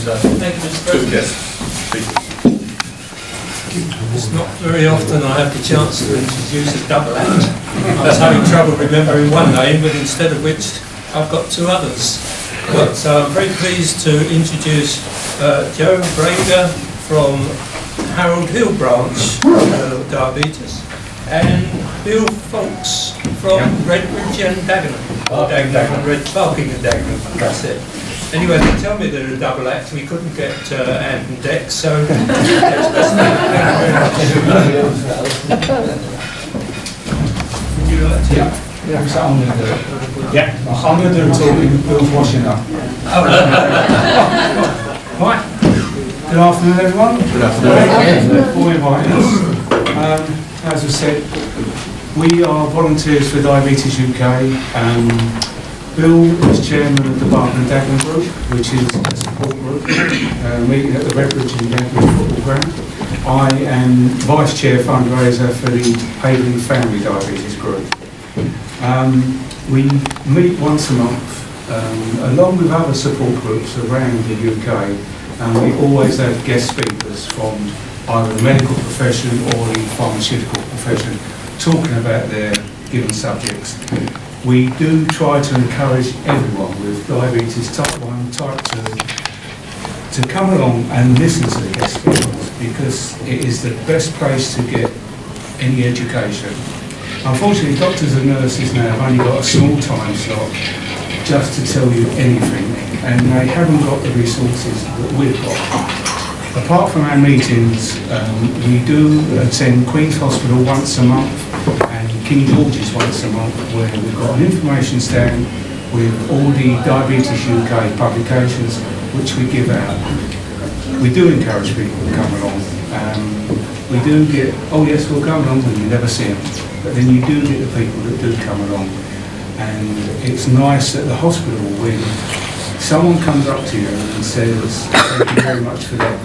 So, thank you, Mr. President. It's not very often I have the chance to introduce a double act. I was having trouble remembering one name, but instead of which I've got two others. So I'm very pleased to introduce Joe Braeger from Harold Hill branch, diabetes, and Bill Foulkes from Redbridge and Dagenham. Foulkes and Dagenham, that's it. Anyway, they tell me they're a double act, we couldn't get Ant and Dex, so would you like to? Yeah, so I'm going to do it. Yeah, I'm going to do the talking, Bill's washing up. Right, good afternoon everyone. Good afternoon. For inviting us. As I said, we are volunteers for Diabetes UK. Bill is chairman of the Braeger and Dagenham group, which is a support group meeting at the Redbridge and Dagenham football ground. I am vice chair fundraiser for the Havering Family Diabetes group. We meet once a month, along with other support groups around the UK, and we always have guest speakers from either the medical profession or the pharmaceutical profession talking about their given subjects. We do try to encourage everyone with diabetes type 1, type 2 to come along and listen to the guest speakers, because it is the best place to get any education. Unfortunately, doctors and nurses now have only got a small time slot just to tell you anything, and they haven't got the resources that we've got. Apart from our meetings, we do attend Queen's Hospital once a month and King George's once a month, where we've got an information stand with all the Diabetes UK publications which we give out. We do encourage people to come along. We do get, oh yes, we'll come along, and you never see them. But then you do get the people that do come along. And it's nice at the hospital when someone comes up to you and says, thank you very much for that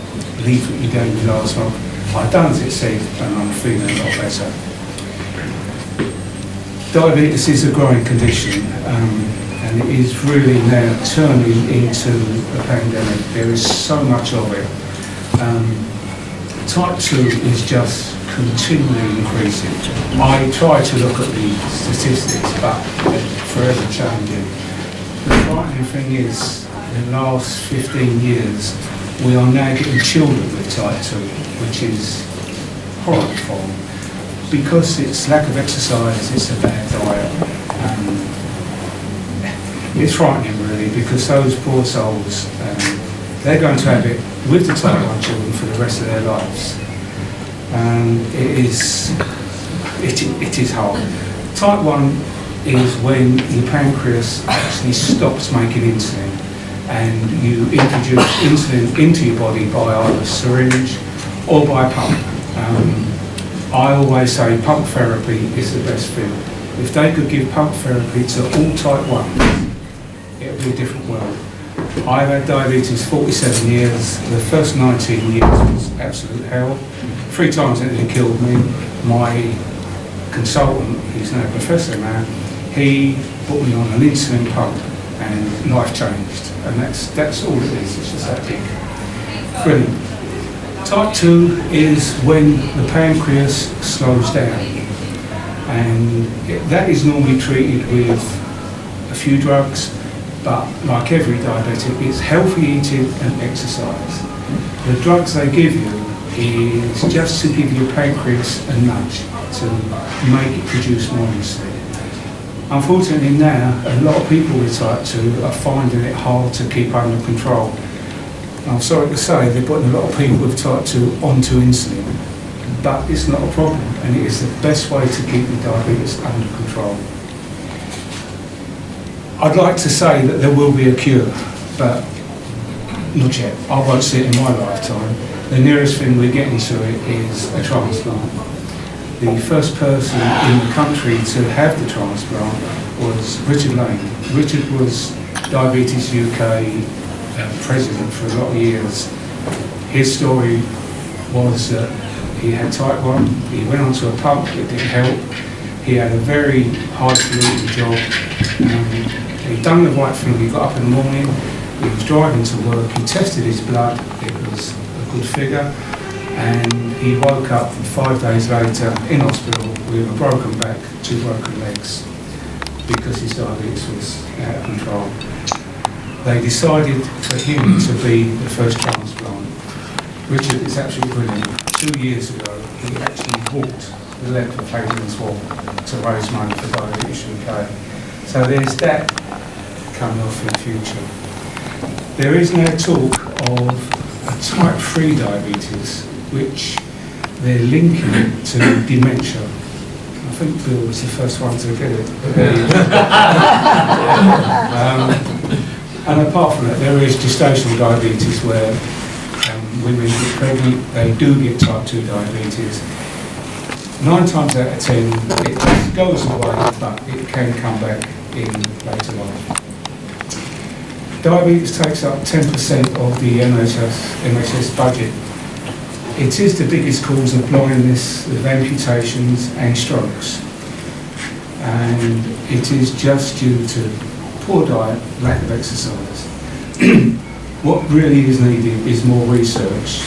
leaflet you gave me last month. I've done as it said and I'm feeling a lot better. Diabetes is a growing condition, and it is really now turning into a pandemic. There is so much of it. Type 2 is just continually increasing. I try to look at the statistics, but they're forever changing. The frightening thing is, in the last 15 years, we are now getting children with type 2, which is horrible. Because it's lack of exercise, it's a bad diet. It's frightening really, because those poor souls, they're going to have it with the type 1 children for the rest of their lives. And it is hard. Type 1 is when your pancreas actually stops making insulin, and you introduce insulin into your body by either syringe or by pump. I always say pump therapy is the best thing. If they could give pump therapy to all type 1s, it would be a different world. I've had diabetes 47 years. The first 19 years was absolute hell. 3 times it nearly killed me. My consultant, he's now a professor now, he put me on an insulin pump and life changed. And that's all it is, it's just that big. Brilliant. Type 2 is when the pancreas slows down, and that is normally treated with a few drugs, but like every diabetic, it's healthy eating and exercise. The drugs they give you is just to give your pancreas a nudge to make it produce more insulin. Unfortunately now, a lot of people with type 2 are finding it hard to keep under control. I'm sorry to say they're putting a lot of people with type 2 onto insulin, but it's not a problem, and it is the best way to keep the diabetes under control. I'd like to say that there will be a cure, but not yet. I won't see it in my lifetime. The nearest thing we're getting to it is a transplant. The first person in the country to have the transplant was Richard Lane. Richard was Diabetes UK president for a lot of years. His story was that he had type 1, he went onto a pump, it didn't help. He had a very high-polluting job. He'd done the right thing, he got up in the morning, He was driving to work, he tested his blood, it was a good figure, and he woke up 5 days later in hospital with a broken back, 2 broken legs, because his diabetes was out of control. They decided for him to be the first transplant. Richard is absolutely brilliant. 2 years ago, he actually walked the length of Havering Wall to raise money for Diabetes UK. So there's that coming off in the future. There is now talk of a type 3 diabetes, which they're linking to dementia. I think Bill was the first one to get it. And apart from that, there is gestational diabetes where women get pregnant, they do get type 2 diabetes. 9 times out of 10, it just goes away, but it can come back in later life. Diabetes takes up 10% of the NHS budget. It is the biggest cause of blindness, of amputations and strokes. And it is just due to poor diet, lack of exercise. What really is needed is more research.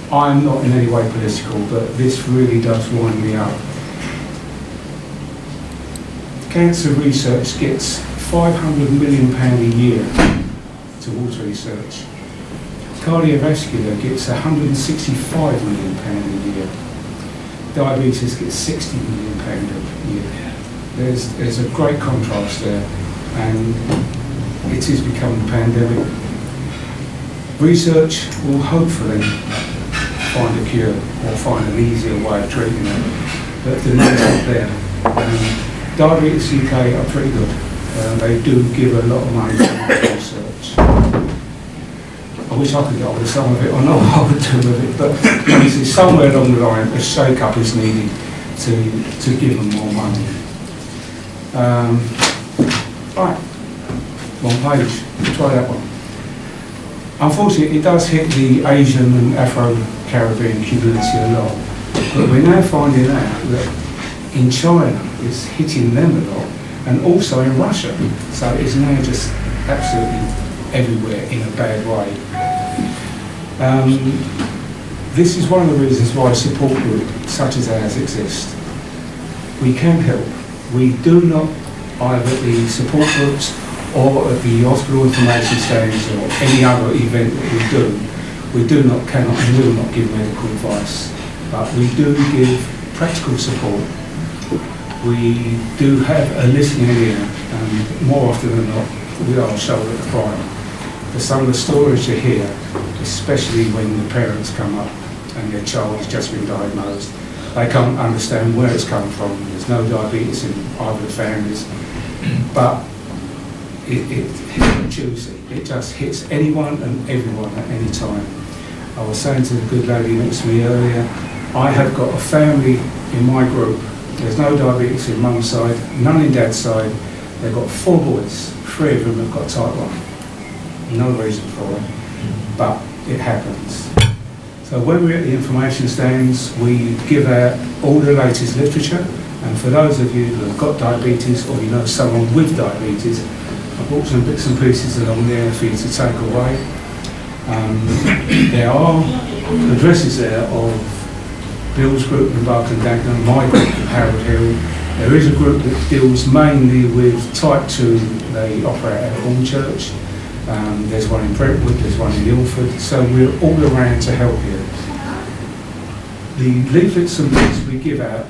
I'm not in any way political, but this really does wind me up. Cancer research gets £500 million a year towards research. Cardiovascular gets £165 million a year. Diabetes gets £60 million a year. There's a great contrast there, and it is becoming a pandemic. Research will hopefully find a cure or find an easier way of treating it, but the money's not there. Diabetes UK are pretty good. They do give a lot of money to research. I wish I could get hold of some of it, I know what I would do with it, but honestly, somewhere along the line a shake-up is needed to give them more money. Right, one page, try that one. Unfortunately, it does hit the Asian and Afro-Caribbean community a lot, but we're now finding out that in China it's hitting them a lot, and also in Russia, so it's now just absolutely everywhere in a bad way. This is one of the reasons why support groups such as ours exist. We can help. We do not, either at the support groups or at the hospital information stands or any other event that we do not, cannot and will not give medical advice, but we do give practical support. We do have a listening ear, and more often than not, we are a shoulder to cry on. For some of the stories you hear, especially when the parents come up and their child has just been diagnosed, they can't understand where it's come from. There's no diabetes in either of the families, but it Tuesday. It just hits anyone and everyone at any time. I was saying to the good lady next to me earlier, I have got a family in my group. There's no diabetes in mum's side, none in dad's side. They've got 4 boys, 3 of them have got type 1. No reason for it, but it happens. So when we're at the information stands, we give out all the latest literature, and for those of you who have got diabetes or you know someone with diabetes, I brought some bits and pieces along there for you to take away. There are addresses there of Bill's group in Bark and Dagenham, my group in Harold Hill. There is a group that deals mainly with type 2, they operate at Hornchurch. There's one in Brentwood, there's one in Ilford, so we're all around to help you. The leaflets and books we give out,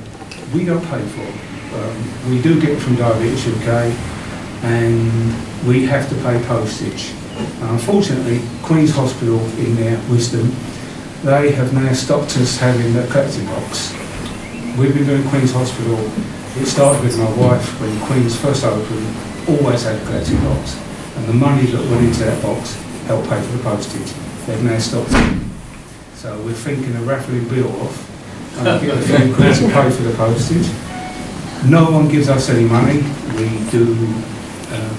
we don't pay for. We do get from Diabetes UK, and we have to pay postage. Unfortunately, Queen's Hospital, in their wisdom, they have now stopped us having the collecting box. We've been doing Queen's Hospital, it started with my wife when Queen's first opened, always had a collecting box. And the money that went into that box helped pay for the postage. They've now stopped it. So we're thinking of raffling Bill off and get a few quid to pay for the postage. No one gives us any money. We do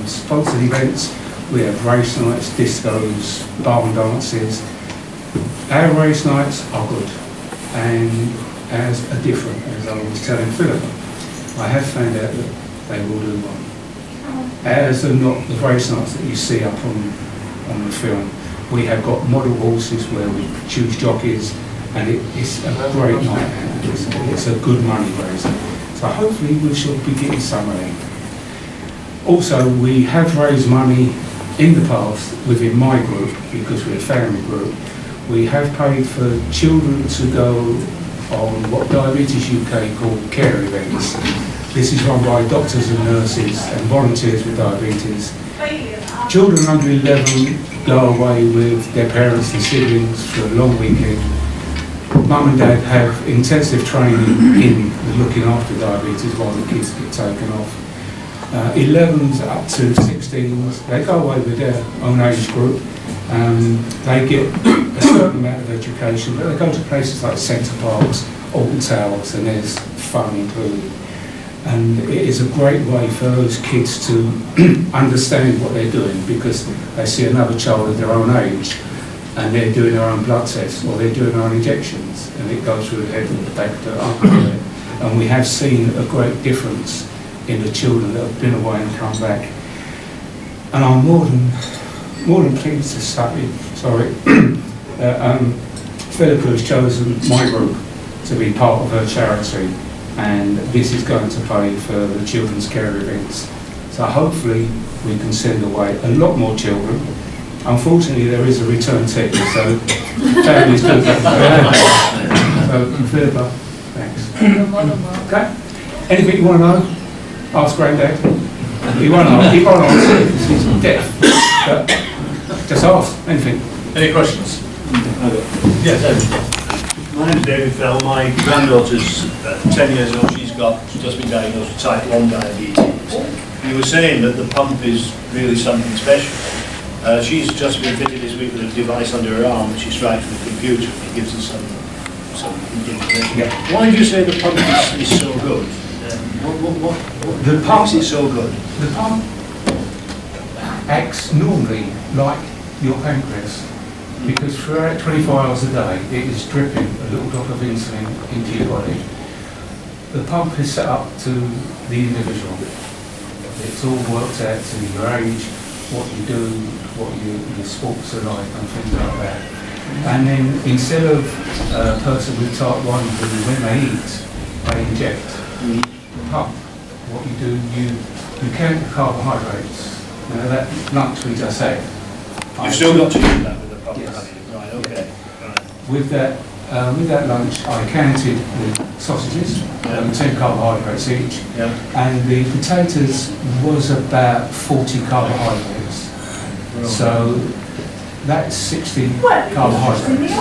sponsored events. We have race nights, discos, barn dances. Our race nights are good, and ours are different, as I was telling Philippa. I have found out that they will do one. as are not the race nights that you see up on the film. We have got model horses where we choose jockeys, and it's a great night out. It's a good money raiser. So hopefully we shall be getting some of them. Also, we have raised money in the past within my group, because we're a family group. We have paid for children to go on what Diabetes UK call care events. This is run by doctors and nurses and volunteers with diabetes. Children under 11 go away with their parents and siblings for a long weekend. Mum and Dad have intensive training in looking after diabetes while the kids get taken off. 11s up to 16s, they go away with their own age group. They get a certain amount of education, but they go to places like Centre Parks, Alton Towers, and there's fun included. And it is a great way for those kids to understand what they're doing, because they see another child of their own age and they're doing their own blood tests or they're doing their own injections, and it goes through the head of the doctor. And we have seen a great difference in the children that have been away and come back. And I'm more than pleased to say, Philippa has chosen my group to be part of her charity, and this is going to pay for the children's care events. So hopefully we can send away a lot more children. Unfortunately, there is a return ticket, so families do that. So Philippa, thanks. Okay. Anything you want to know? Ask Granddad. He won't answer because he's deaf. But just ask anything. Any questions? Yes, David. My name's David Fell. My granddaughter's 10 years old. She's just been diagnosed with type 1 diabetes. You were saying that the pump is really something special. She's just been fitted this week with a device under her arm which she strikes with a computer and it gives us some information. Yeah. Why do you say the pump is so good? The pump is so good. The pump acts normally like your pancreas, because throughout 24 hours a day it is dripping a little drop of insulin into your body. The pump is set up to the individual. It's all worked out to your age, what you do, what your sports are like and things like that. And then instead of a person with type 1 who when they eat, they inject, the pump, what you do, you count the carbohydrates. Now that lunch we just had. You've still got to do that with the pump, Yes. have you? Right, okay. Right. With that lunch, I counted the sausages, 10 carbohydrates each, and the potatoes was about 40 carbohydrates. So that's 60 carbohydrates.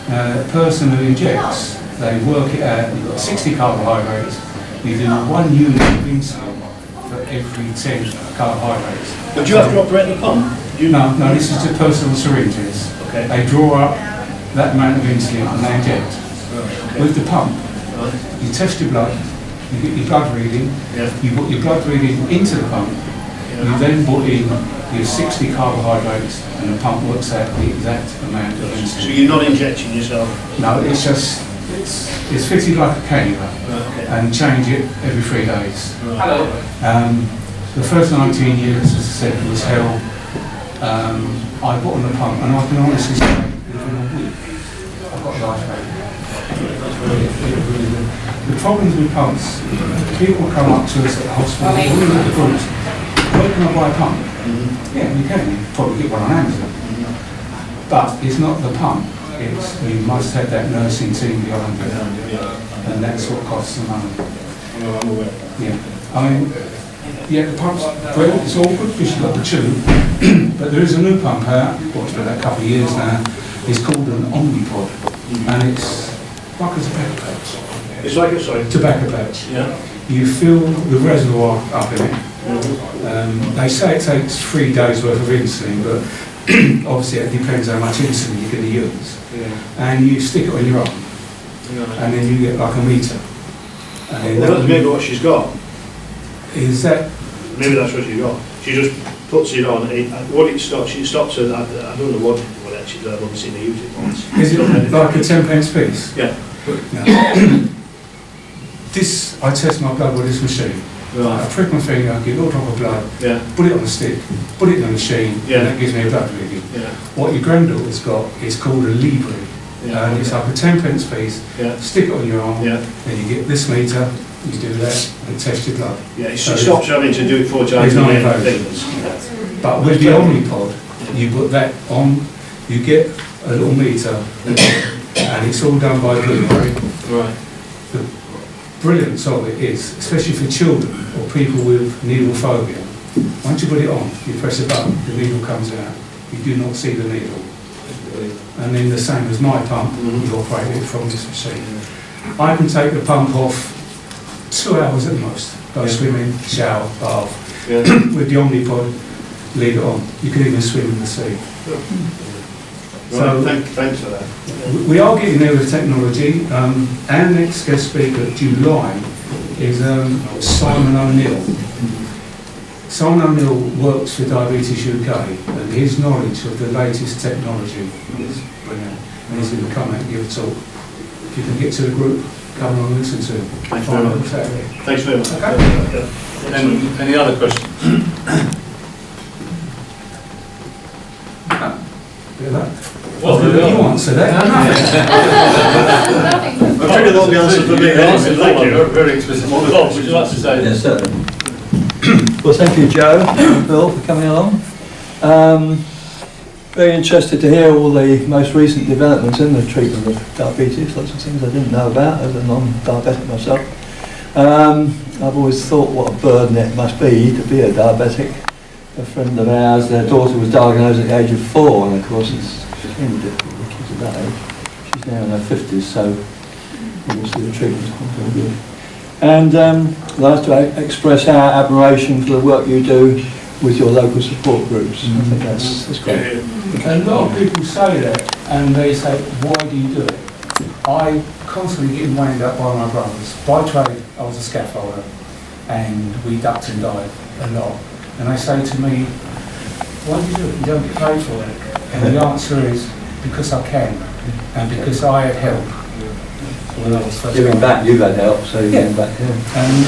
A person who injects, they work it out, you've got 60 carbohydrates, you do 1 unit of insulin for every 10 carbohydrates. But do you have to operate the pump? No, this is to personal syringes. Okay. They draw up that amount of insulin and they inject. Okay. With the pump, you test your blood, you get your blood reading, you put your blood reading into the pump, you then put in your 60 carbohydrates and the pump works out the exact amount of insulin. So you're not injecting yourself? No, it's just, it's fitted like a cannula and change it every 3 days. Hello. The first 19 years, as I said, was hell. I bought on the pump and I can honestly say, within a week, I've got life back. The problems with pumps, people come up to us at the hospital, we look at the groups, where can I buy a pump? Yeah, you can, you probably get one on Amazon. But it's not the pump, it's you must have that nursing team behind you, and that's what costs the money. I'm aware. Yeah, I mean, yeah, the pump's great, it's all good because you've got the tube, but there is a new pump out, what's been a couple of years now, it's called an Omnipod, and it's like a tobacco patch. It's like a, sorry? Tobacco patch. Yeah. You fill the reservoir up in it. They say it takes 3 days worth of insulin, but obviously it depends how much insulin you're going to use. And you stick it on your arm, and then you get like a meter. And Well, that's maybe what she's got. is that Maybe that's what she's got. She just puts it on. What it stops, she stops her. I don't know what actually I've only seen her use it once. is it like a 10p piece? Yeah. No. This, I test my blood with this machine. Right. I prick my finger, I get a little drop of blood, Yeah. put it on a stick, put it in a machine, Yeah. and that gives me a blood reading. Yeah. What your granddaughter's got is called a Libre. Yeah. And it's like a 10p piece, Yeah. stick it on your arm, Yeah. then you get this meter, you do that, and test your blood. Yeah. It So stops you having to do it 4 times It's a not day. invasive. Fingers. But with the Omnipod, you put that on, you get a little meter, and it's all done by Blueberry. Right. The brilliance of it is, especially for children or people with needle phobia, once you put it on, you press a button, the needle comes out, you do not see the needle. And then the same as my pump, you operate it from this machine. I can take the pump off 2 hours at most, go swimming, shower, bath. Yeah. With the Omnipod, leave it on. You can even swim in the sea. Right. Thanks for that. We are getting there with technology. Our next guest speaker, July, is Simon O'Neill. Simon O'Neill works for Diabetes UK, and his knowledge of the latest technology is brilliant. And he's going to come out and give a talk. If you can get to the group, come along and listen to him. Thanks very much. Thanks very much. Okay. Any other questions? Bit of that. Well, you answer that. I figured all the answers for me. Thank you. Very explicit. Bob, would you like to say? Yes, certainly. Well, thank you, Joe and Bill, for coming along. Very interested to hear all the most recent developments in the treatment of diabetes. Lots of things I didn't know about as a non-diabetic myself. I've always thought what a burden it must be to be a diabetic. A friend of ours, their daughter was diagnosed at the age of 4, and of course it's extremely difficult for kids at that age. She's now in her 50s, so obviously the treatment's not very good. And I'd like to express our admiration for the work you do with your local support groups. I think that's great. A lot of people say that, and they say, why do you do it? I constantly get wound up by my brothers. By trade, I was a scaffolder, and we ducked and dived a lot. And they say to me, why do you do it? You don't get paid for it. And the answer is, because I can, and because I had help. When I was first Giving back, you've had help, so you're giving back, yeah. And,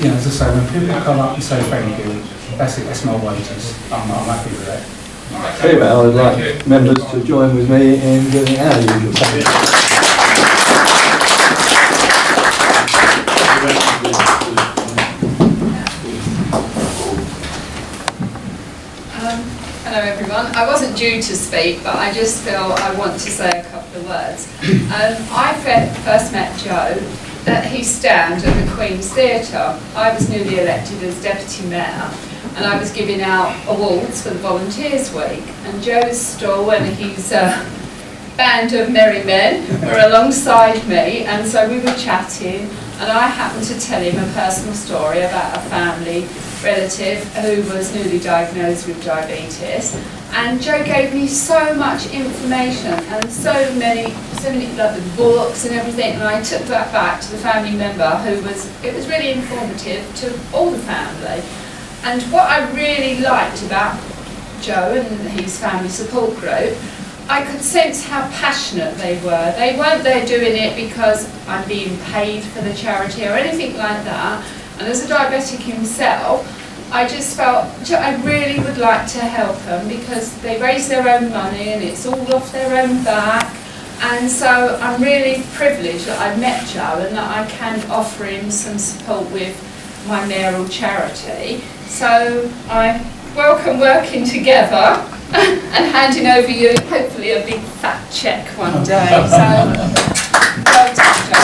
you know, as I say, when people come up and say thank you, that's it, that's my wages. I'm happy with that. Anyway, I would like members to join with me in giving our usual thanks. Hello everyone. I wasn't due to speak, but I just feel I want to say a couple of words. I first met Joe at his stand at the Queen's Theatre. I was newly elected as Deputy Mayor, and I was giving out awards for the Volunteers Week. And Joe's stall and his band of merry men were alongside me, and so we were chatting, and I happened to tell him a personal story about a family relative who was newly diagnosed with diabetes, and Joe gave me so much information and so many like the books and everything, and I took that back to the family member it was really informative to all the family. And what I really liked about Joe and his family support group, I could sense how passionate they were. They weren't there doing it because I'm being paid for the charity or anything like that. And as a diabetic himself, I just felt I really would like to help them because they raise their own money and it's all off their own back. And so I'm really privileged that I met Joe and that I can offer him some support with my mayoral charity. So I welcome working together and handing over you hopefully a big fat cheque one day. So well done, Joe.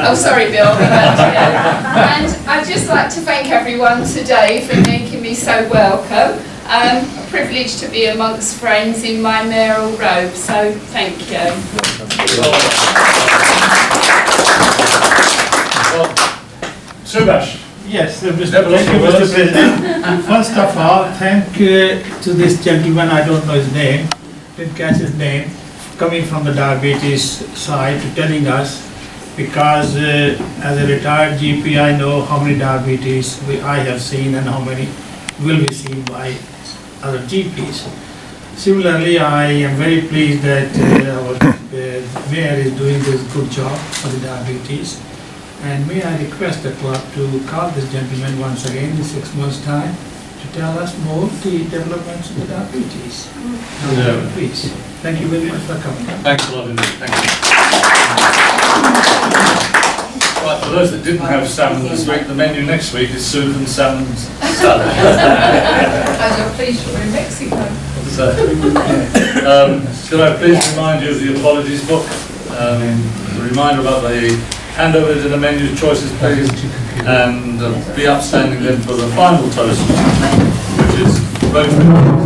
Oh, sorry, Bill. And I'd just like to thank everyone today for making me so welcome. A privilege to be amongst friends in my mayoral robe, so thank you. Subash. Yes, thank you, Mr. President. And first of all, thank you to this gentleman, I don't know his name, didn't catch his name, coming from the diabetes side to telling us, because as a retired GP, I know how many diabetes I have seen and how many will be seen by other GPs. Similarly, I am very pleased that our mayor is doing this good job for the diabetes. And may I request the club to call this gentleman once again in 6 months' time to tell us more the developments of the diabetes. Please. Thank you very much for coming. Thanks a lot indeed. Thank you. Right, for those that didn't have salmon this week, the menu next week is soup and salmon salad. As you're pleased you're in Mexico. So, could I please remind you of the apologies book? A reminder about the handover to the menu choices, please, and be upstanding then for the final toast, which is vote for